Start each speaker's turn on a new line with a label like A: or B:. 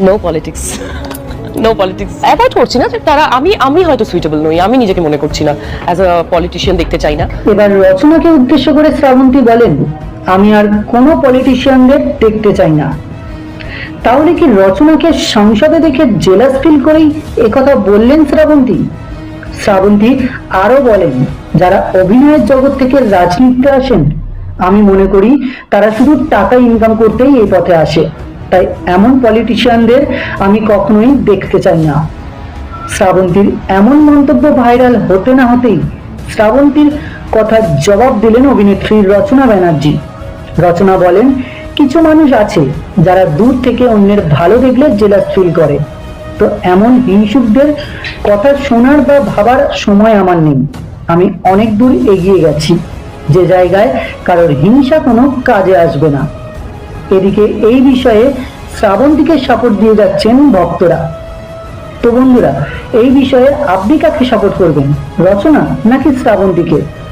A: No politics, no politics avoid করছি না যে তারা, আমি হয়তো সুইটেবল নই, আমি নিজেকে মনে করছি না অ্যাজ আ পলিটিশিয়ান, দেখতে চাই না।
B: এবার রচনাকে উদ্দেশ্য করে শ্রাবন্তী বলেন, আমি আর কোনো পলিটিশিয়ানদের দেখতে চাই না। তাহলে কি রচনাকে সংসদে দেখে জেলাস ফিল করেই একথা বললেন শ্রাবন্তী? শ্রাবন্তী আরো বলেন, যারা অভিনয়ের জগৎ থেকে রাজনীতিতে আসেন, আমি মনে করি তারা শুধু টাকা ইনকাম করতেই এই পথে আসে, তাই এমন পলিটিশিয়ানদের আমি কখনোই দেখতে চাই না। শ্রাবন্তীর এমন মন্তব্য ভাইরাল হতে না হতেই শ্রাবন্তীর কথার জবাব দিলেন অভিনেত্রী রচনা ব্যানার্জি। রচনা বলেন, কিছু মানুষ আছে যারা দূর থেকে অন্যের ভালো দেখলে জেলাস ফিল করে, তো এমন হিংসুকদের কথা শোনার বা ভাবার সময় আমার নেই। আমি অনেক দূর এগিয়ে গেছি, যে জায়গায় কারোর হিংসা কোনো কাজে আসবে না। এদিকে এই বিষয়ে শ্রাবন্তীকে সাপোর্ট দিয়ে যাচ্ছেন ভক্তরা। তো বন্ধুরা, এই বিষয়ে আপনি কাকে সাপোর্ট করবেন, রচনা নাকি শ্রাবন্তীকে?